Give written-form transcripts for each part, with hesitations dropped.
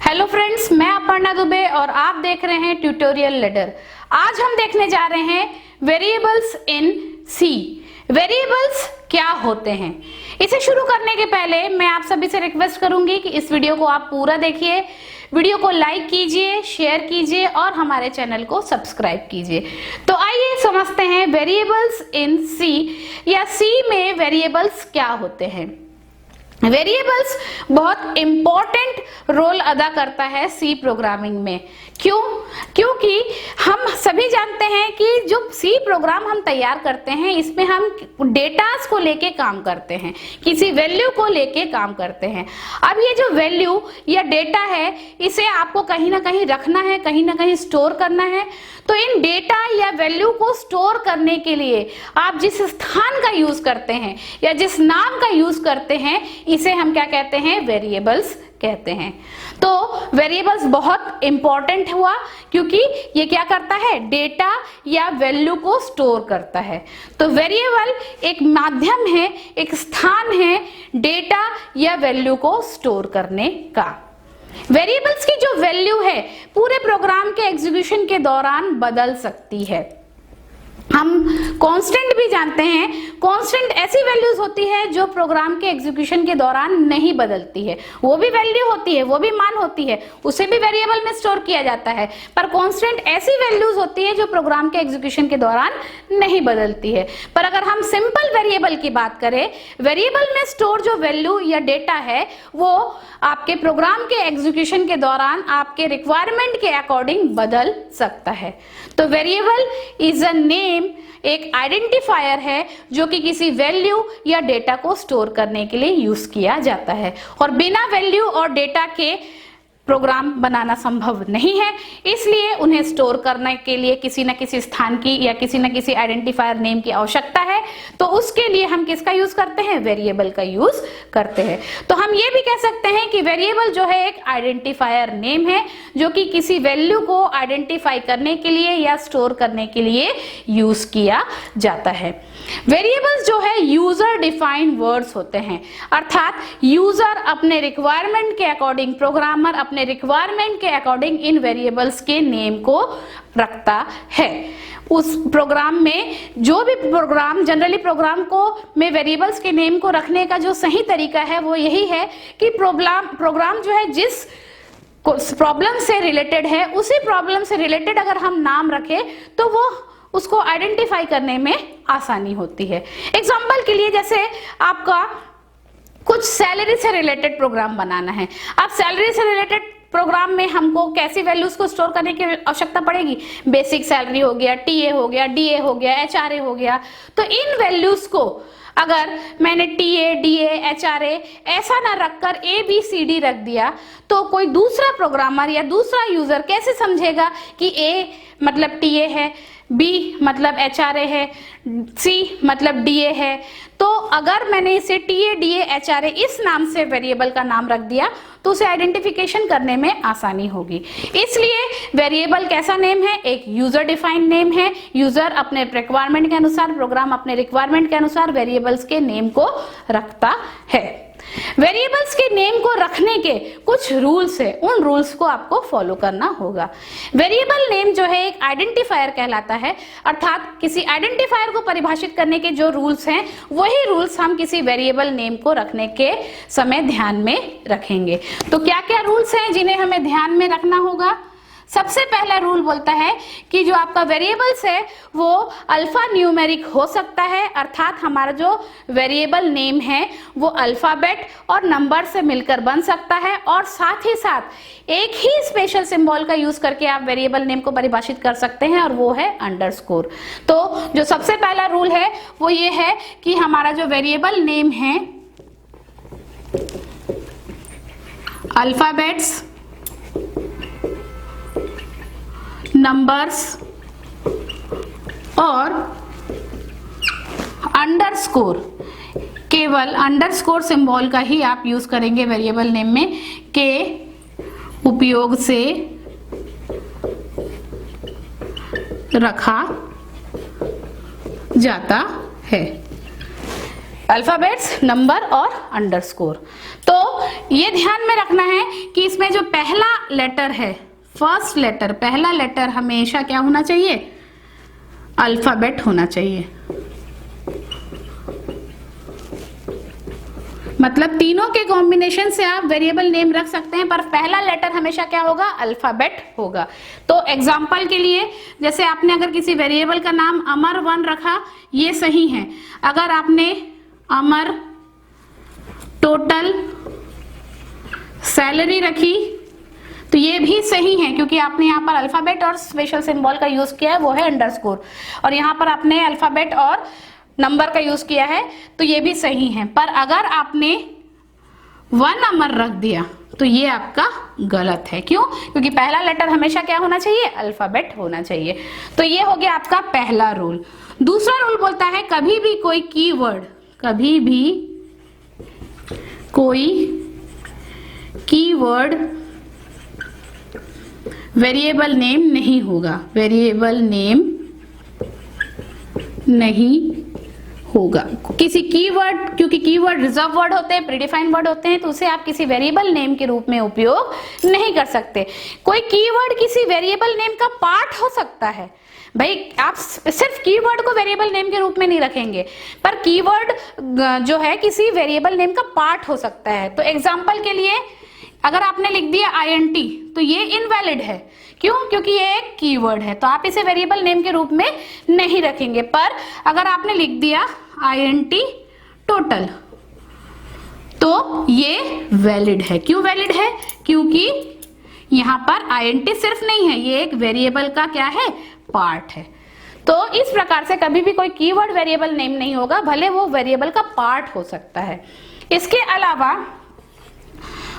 Hello friends, मैं अपर्णा दुबे और आप देख रहे हैं ट्यूटोरियल लैडर। आज हम देखने जा रहे हैं वेरिएबल्स इन सी। वेरिएबल्स क्या होते हैं? इसे शुरू करने के पहले मैं आप सभी से रिक्वेस्ट करूंगी कि इस वीडियो को आप पूरा देखिए, वीडियो को लाइक कीजिए, शेयर कीजिए और हमारे चैनल को सब्सक्राइब कीजिए। तो आइए समझते हैं वेरिएबल्स इन सी या सी में वेरिएबल्स क्या होते हैं। वेरिएबल्स बहुत इंपॉर्टेंट रोल अदा करता है सी प्रोग्रामिंग में। क्यों? क्योंकि हम सभी जानते हैं कि जो सी प्रोग्राम हम तैयार करते हैं इसमें हम डेटास को लेके काम करते हैं, किसी वैल्यू को लेके काम करते हैं। अब ये जो वैल्यू या डेटा है इसे आपको कहीं ना कहीं रखना है, कहीं ना कहीं स्टोर करना है। तो इन डेटा या वैल्यू को स्टोर करने के लिए आप जिस स्थान का यूज करते हैं या जिस नाम का यूज करते हैं इसे हम क्या कहते हैं? वेरिएबल्स कहते हैं। तो वेरिएबल्स बहुत इंपॉर्टेंट हुआ क्योंकि ये क्या करता है? डेटा या वैल्यू को स्टोर करता है। तो वेरिएबल एक माध्यम है, एक स्थान है डेटा या वैल्यू को स्टोर करने का। वेरिएबल्स की जो वैल्यू है पूरे प्रोग्राम के एग्जीक्यूशन के दौरान बदल सकती है। हम कांस्टेंट भी जानते हैं। कांस्टेंट ऐसी वैल्यूज होती है जो प्रोग्राम के एग्जीक्यूशन के दौरान नहीं बदलती है। वो भी वैल्यू होती है, वो भी मान होती है, उसे भी वेरिएबल में स्टोर किया जाता है। पर कांस्टेंट ऐसी वैल्यूज होती है जो प्रोग्राम के एग्जीक्यूशन के दौरान नहीं बदलती है। पर अगर हम सिंपल वेरिएबल की बात करें, वेरिएबल में स्टोर जो वैल्यू या डेटा है वो आपके प्रोग्राम के एग्जीक्यूशन के दौरान आपके रिक्वायरमेंट के अकॉर्डिंग बदल सकता है। तो वेरिएबल इज अ नेम, एक आइडेंटिफायर है जो कि किसी वैल्यू या डेटा को स्टोर करने के लिए यूज किया जाता है। और बिना वैल्यू और डेटा के प्रोग्राम बनाना संभव नहीं है, इसलिए उन्हें स्टोर करने के लिए किसी न किसी स्थान की या किसी न किसी आइडेंटिफायर नेम की आवश्यकता है। तो उसके लिए हम किसका यूज करते हैं? वेरिएबल का यूज करते हैं। तो हम ये भी कह सकते हैं कि वेरिएबल जो है एक आइडेंटिफायर नेम है जो कि किसी वैल्यू को आइडेंटिफाई करने के लिए या स्टोर करने के लिए यूज किया जाता है। वेरिएबल्स जो है यूजर डिफाइंड वर्ड्स होते हैं, अर्थात यूजर अपने रिक्वायरमेंट के अकॉर्डिंग, प्रोग्रामर अपने रिक्वायरमेंट के अकॉर्डिंग इन वेरिएबल्स के नेम को रखता है। उस प्रोग्राम में जो भी प्रोग्राम, जनरली प्रोग्राम को में वेरिएबल्स के नेम को रखने का जो सही तरीका है वो यही है कि प्रोग्राम जो है जिस प्रॉब्लम से रिलेटेड है उसी प्रॉब्लम से रिलेटेड अगर हम नाम रखें तो वो उसको आइडेंटिफाई करने में आसानी होती है। एग्जाम्पल के लिए जैसे आपका कुछ सैलरी से रिलेटेड प्रोग्राम बनाना है। अब सैलरी से रिलेटेड प्रोग्राम में हमको कैसी वैल्यूज को स्टोर करने की आवश्यकता पड़ेगी? बेसिक सैलरी हो गया, टीए हो गया, डीए हो गया, एचआरए हो गया। तो इन वैल्यूज को अगर मैंने टीए, डीए, एचआरए ऐसा ना रखकर ABCD रख दिया तो कोई दूसरा प्रोग्रामर या दूसरा यूजर कैसे समझेगा कि A मतलब टीए है, B मतलब एचआरए है, C मतलब डीए है। तो अगर मैंने इसे टीए, डीए, एचआरए इस नाम से वेरिएबल का नाम रख दिया तो उसे आइडेंटिफिकेशन करने में आसानी होगी। इसलिए वेरिएबल कैसा नेम है? एक यूजर डिफाइंड नेम है। यूजर अपने रिक्वायरमेंट के अनुसार, प्रोग्राम अपने रिक्वायरमेंट के अनुसार वेरिएबल्स के नेम को रखता है। वेरिएबल्स के नेम को रखने के कुछ रूल्स है, उन रूल्स को आपको फॉलो करना होगा। वेरिएबल नेम जो है एक आइडेंटिफायर कहलाता है, अर्थात किसी आइडेंटिफायर को परिभाषित करने के जो रूल्स हैं वही रूल्स हम किसी वेरिएबल नेम को रखने के समय ध्यान में रखेंगे। तो क्या क्या रूल्स हैं जिन्हें हमें ध्यान में रखना होगा? सबसे पहला रूल बोलता है कि जो आपका वेरिएबल्स है वो अल्फा न्यूमेरिक हो सकता है, अर्थात हमारा जो वेरिएबल नेम है वो अल्फाबेट और नंबर से मिलकर बन सकता है। और साथ ही साथ एक ही स्पेशल सिंबल का यूज करके आप वेरिएबल नेम को परिभाषित कर सकते हैं और वो है अंडरस्कोर। तो जो सबसे पहला रूल है वो ये है कि हमारा जो वेरिएबल नेम है अल्फाबेट्स, नंबर्स और अंडरस्कोर, केवल अंडरस्कोर सिंबल का ही आप यूज करेंगे वेरिएबल नेम में, के उपयोग से रखा जाता है। अल्फाबेट्स, नंबर और अंडरस्कोर। तो ये ध्यान में रखना है कि इसमें जो पहला लेटर है, फर्स्ट लेटर, पहला लेटर हमेशा क्या होना चाहिए, अल्फाबेट होना चाहिए। मतलब तीनों के कॉम्बिनेशन से आप वेरिएबल नेम रख सकते हैं, पर पहला लेटर हमेशा क्या होगा, अल्फाबेट होगा। तो एग्जांपल के लिए, जैसे आपने अगर किसी वेरिएबल का नाम अमर1 रखा, ये सही है। अगर आपने अमर टोटल सैलरी रखी तो ये भी सही है, क्योंकि आपने यहाँ पर अल्फाबेट और स्पेशल सिंबल का यूज किया है, वो है अंडरस्कोर, और यहाँ पर आपने अल्फाबेट और नंबर का यूज किया है, तो ये भी सही है। पर अगर आपने 1 अमर रख दिया तो ये आपका गलत है। क्यों? क्योंकि पहला लेटर हमेशा क्या होना चाहिए, अल्फाबेट होना चाहिए। तो ये हो गया आपका पहला रूल। दूसरा रूल बोलता है कभी भी कोई कीवर्ड, कभी भी कोई कीवर्ड वेरिएबल नेम नहीं होगा, वेरिएबल नेम नहीं होगा। किसी कीवर्ड, क्योंकि कीवर्ड रिजर्व वर्ड होते हैं, प्रीडिफाइंड वर्ड होते हैं, तो उसे आप किसी वेरिएबल नेम के रूप में उपयोग नहीं कर सकते। कोई कीवर्ड किसी वेरिएबल नेम का पार्ट हो सकता है। भाई आप सिर्फ कीवर्ड को वेरिएबल नेम के रूप में नहीं रखेंगे, पर कीवर्ड जो है किसी वेरिएबल नेम का पार्ट हो सकता है। तो एग्जांपल के लिए अगर आपने लिख दिया INT तो ये इनवैलिड है। क्यों? क्योंकि ये एक कीवर्ड है, तो आप इसे वेरिएबल नेम के रूप में नहीं रखेंगे। पर अगर आपने लिख दिया INT टोटल तो ये वैलिड है। क्यों वैलिड है? क्योंकि यहाँ पर INT सिर्फ नहीं है, ये एक वेरिएबल का क्या है, पार्ट है। तो इस प्रकार से कभी भी कोई कीवर्ड वेरिएबल नेम नहीं होगा, भले वो वेरिएबल का पार्ट हो सकता है। इसके अलावा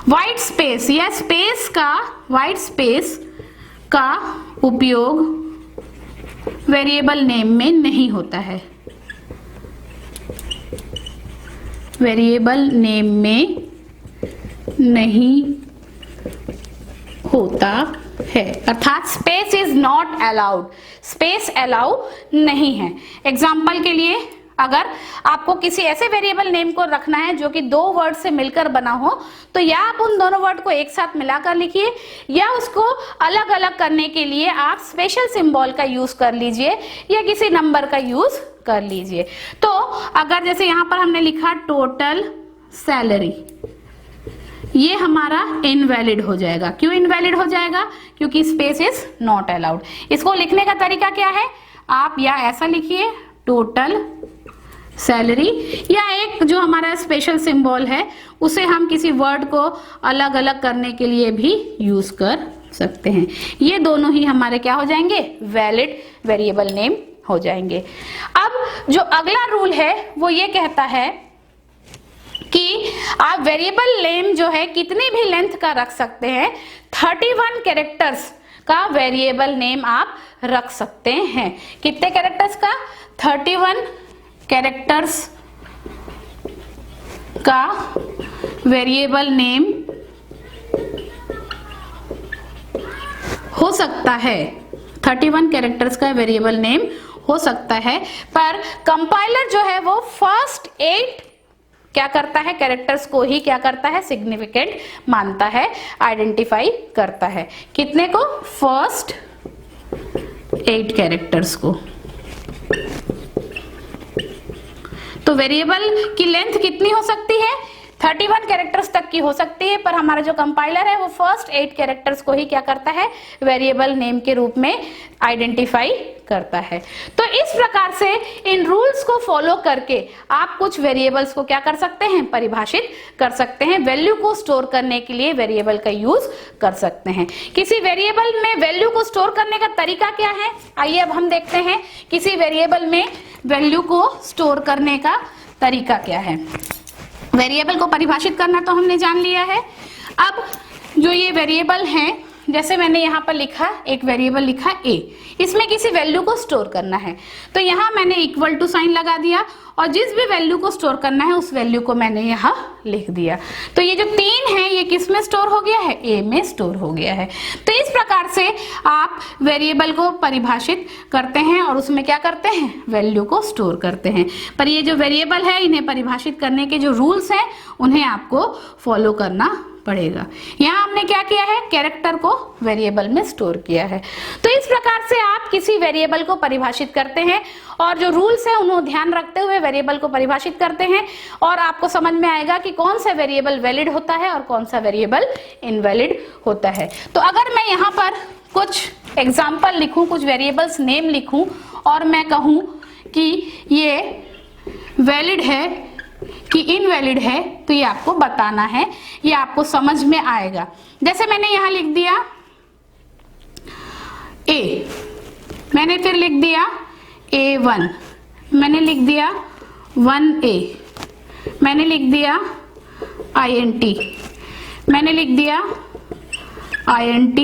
व्हाइट स्पेस या स्पेस का, व्हाइट स्पेस का उपयोग वेरिएबल नेम में नहीं होता है, वेरिएबल नेम में नहीं होता है, अर्थात space is not allowed, space allow नहीं है। एग्जाम्पल के लिए अगर आपको किसी ऐसे वेरिएबल नेम को रखना है जो कि 2 वर्ड से मिलकर बना हो, तो या आप उन दोनों वर्ड को एक साथ मिलाकर लिखिए, या उसको अलग अलग करने के लिए आप स्पेशल सिंबल का यूज कर लीजिए या किसी नंबर का यूज कर लीजिए। तो अगर जैसे यहाँ पर हमने लिखा टोटल सैलरी, ये हमारा इनवैलिड हो जाएगा। क्यों इनवैलिड हो जाएगा? क्योंकि स्पेस इज नॉट अलाउड। इसको लिखने का तरीका क्या है, आप या ऐसा लिखिए टोटल सैलरी, या एक जो हमारा स्पेशल सिंबल है उसे हम किसी वर्ड को अलग अलग करने के लिए भी यूज कर सकते हैं। ये दोनों ही हमारे क्या हो जाएंगे, वैलिड वेरिएबल नेम हो जाएंगे। अब जो अगला रूल है वो ये कहता है कि आप वेरिएबल नेम जो है कितनी भी लेंथ का रख सकते हैं, 31 कैरेक्टर्स का वेरिएबल नेम आप रख सकते हैं। कितने कैरेक्टर्स का? 31 कैरेक्टर्स का वेरिएबल नेम हो सकता है, 31 कैरेक्टर्स का वेरिएबल नेम हो सकता है। पर कंपाइलर जो है वो फर्स्ट 8 क्या करता है, कैरेक्टर्स को ही क्या करता है, सिग्निफिकेंट मानता है, आइडेंटिफाई करता है। कितने को? फर्स्ट 8 कैरेक्टर्स को। तो वेरिएबल की लेंथ कितनी हो सकती है? 31 कैरेक्टर्स तक की हो सकती है, पर हमारा जो कंपाइलर है वो फर्स्ट 8 कैरेक्टर्स को ही क्या करता है, वेरिएबल नेम के रूप में आइडेंटिफाई करता है। तो इस प्रकार से इन रूल्स को फॉलो करके आप कुछ वेरिएबल्स को क्या कर सकते हैं, परिभाषित कर सकते हैं। वैल्यू को स्टोर करने के लिए वेरिएबल का यूज कर सकते हैं। किसी वेरिएबल में वैल्यू को स्टोर करने का तरीका क्या है, आइए अब हम देखते हैं किसी वेरिएबल में वैल्यू को स्टोर करने का तरीका क्या है। वेरिएबल को परिभाषित करना तो हमने जान लिया है। अब जो ये वेरिएबल है, जैसे मैंने यहाँ पर लिखा, एक वेरिएबल लिखा a, इसमें किसी वैल्यू को स्टोर करना है, तो यहाँ मैंने इक्वल टू साइन लगा दिया और जिस भी वैल्यू को स्टोर करना है उस वैल्यू को मैंने यहाँ लिख दिया। तो ये जो 3 है ये किस में स्टोर हो गया है, a में स्टोर हो गया है। तो इस प्रकार से आप वेरिएबल को परिभाषित करते हैं और उसमें क्या करते हैं, वैल्यू को स्टोर करते हैं। पर ये जो वेरिएबल है इन्हें परिभाषित करने के जो रूल्स हैं उन्हें आपको फॉलो करना पड़ेगा। यहाँ हमने क्या किया है, कैरेक्टर को वेरिएबल में स्टोर किया है। तो इस प्रकार से आप किसी वेरिएबल को परिभाषित करते हैं और जो रूल्स है उन्हें ध्यान रखते हुए वेरिएबल को परिभाषित करते हैं और आपको समझ में आएगा कि कौन सा वेरिएबल वैलिड होता है और कौन सा वेरिएबल इनवैलिड होता है। तो अगर मैं यहाँ पर कुछ एग्जाम्पल लिखूं, कुछ वेरिएबल्स नेम लिखूं और मैं कहूं कि ये वैलिड है कि इनवैलिड है, तो ये आपको बताना है, ये आपको समझ में आएगा। जैसे मैंने यहां लिख दिया ए, मैंने फिर लिख दिया A1, मैंने लिख दिया 1A, मैंने लिख दिया INT, मैंने लिख दिया INT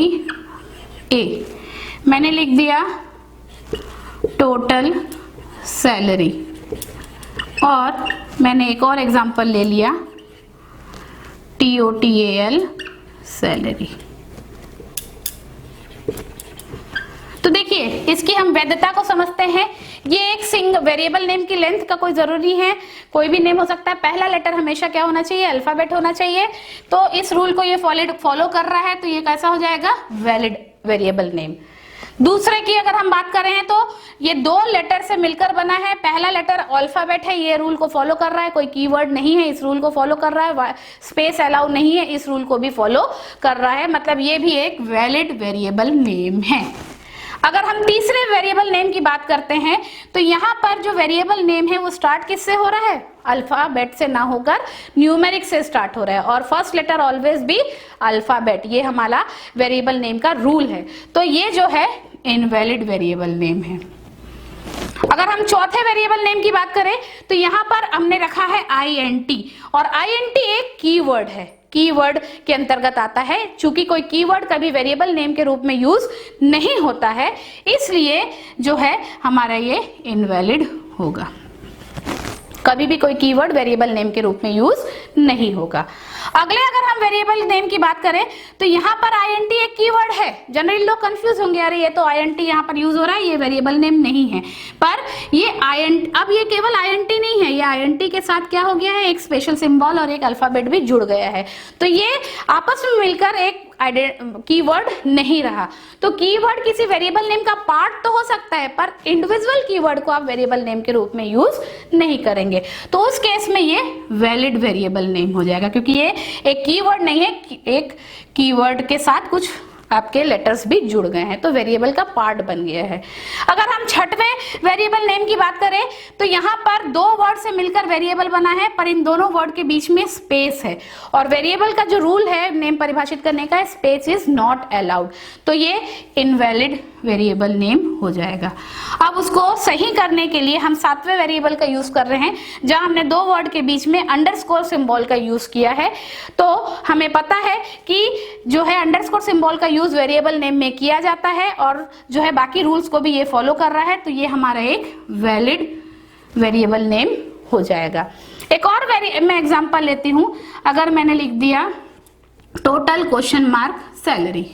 A, मैंने लिख दिया टोटल सैलरी और मैंने एक और एग्जांपल ले लिया TOTAL सैलरी। तो देखिए इसकी हम वैधता को समझते हैं। ये एक वेरिएबल नेम की लेंथ का कोई जरूरी है, कोई भी नेम हो सकता है, पहला लेटर हमेशा क्या होना चाहिए, अल्फाबेट होना चाहिए। तो इस रूल को ये फॉलो कर रहा है, तो ये कैसा हो जाएगा, वैलिड वेरिएबल नेम। दूसरे की अगर हम बात करें तो ये 2 लेटर से मिलकर बना है, पहला लेटर अल्फाबेट है, ये रूल को फॉलो कर रहा है, कोई कीवर्ड नहीं है, इस रूल को फॉलो कर रहा है, स्पेस अलाउ नहीं है, इस रूल को भी फॉलो कर रहा है, मतलब ये भी एक वैलिड वेरिएबल नेम है। अगर हम तीसरे वेरिएबल नेम की बात करते हैं तो यहाँ पर जो वेरिएबल नेम है वो स्टार्ट किससे हो रहा है, अल्फाबेट से ना होकर न्यूमेरिक से स्टार्ट हो रहा है और फर्स्ट लेटर ऑलवेज भी अल्फाबेट, ये हमारा वेरिएबल नेम का रूल है। तो ये जो है इनवैलिड वेरिएबल नेम है। अगर हम चौथे वेरिएबल नेम की बात करें तो यहाँ पर हमने रखा है INT और INT एक कीवर्ड है, कीवर्ड के अंतर्गत आता है। चूंकि कोई कीवर्ड कभी वेरिएबल नेम के रूप में यूज नहीं होता है, इसलिए जो है हमारा ये इनवैलिड होगा। कभी भी कोई कीवर्ड वेरिएबल नेम के रूप में यूज नहीं होगा। अगले अगर हम वेरिएबल नेम की बात करें तो यहाँ पर INT एक कीवर्ड है। जनरली लोग कंफ्यूज होंगे, अरे ये तो INT यहाँ पर यूज हो रहा है, ये वेरिएबल नेम नहीं है। पर ये अब ये केवल INT नहीं है, ये INT के साथ क्या हो गया है, एक स्पेशल सिंबल और एक अल्फाबेट भी जुड़ गया है। तो ये आपस में मिलकर एक कीवर्ड नहीं रहा। तो कीवर्ड किसी वेरिएबल नेम का पार्ट तो हो सकता है, पर इंडिविजुअल कीवर्ड को आप वेरिएबल नेम के रूप में यूज नहीं करेंगे। तो उस केस में ये वैलिड वेरिएबल नेम हो जाएगा, क्योंकि ये एक कीवर्ड नहीं है, एक कीवर्ड के साथ कुछ आपके लेटर्स भी जुड़ गए हैं, तो वेरिएबल का पार्ट बन गया है। अगर हम छठवें वेरिएबल नेम की बात करें तो यहाँ पर 2 वर्ड से मिलकर वेरिएबल बना है, पर इन दोनों वर्ड के बीच में स्पेस है और वेरिएबल का जो रूल है नेम परिभाषित करने का, स्पेस इज नॉट अलाउड। तो ये इनवैलिड वेरिएबल नेम हो जाएगा। अब उसको सही करने के लिए हम 7वें वेरिएबल का यूज कर रहे हैं, जहां हमने 2 वर्ड के बीच में अंडरस्कोर सिंबल का यूज किया है। तो हमें पता है कि जो है अंडरस्कोर सिंबल का यूज वेरिएबल नेम में किया जाता है और जो है बाकी रूल्स को भी ये फॉलो कर रहा है, तो ये हमारा एक वैलिड वेरिएबल नेम हो जाएगा। एक और मैं एग्जांपल लेती हूं। अगर मैंने लिख दिया टोटल क्वेश्चन मार्क सैलरी,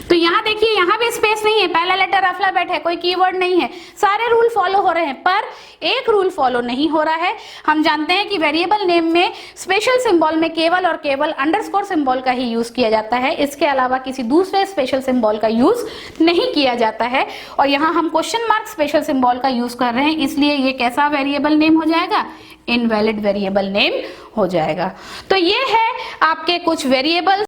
तो यहाँ देखिए यहाँ भी स्पेस नहीं है, पहला लेटर अल्फाबेट है, कोई कीवर्ड नहीं है, सारे रूल फॉलो हो रहे हैं, पर एक रूल फॉलो नहीं हो रहा है। हम जानते हैं कि वेरिएबल नेम में स्पेशल सिंबल में केवल और केवल अंडरस्कोर सिंबल का ही यूज किया जाता है, इसके अलावा किसी दूसरे स्पेशल सिंबल का यूज नहीं किया जाता है। और यहाँ हम क्वेश्चन मार्क स्पेशल सिंबल का यूज कर रहे हैं, इसलिए ये कैसा वेरिएबल नेम हो जाएगा, इनवैलिड वेरिएबल नेम हो जाएगा। तो ये है आपके कुछ वेरिएबल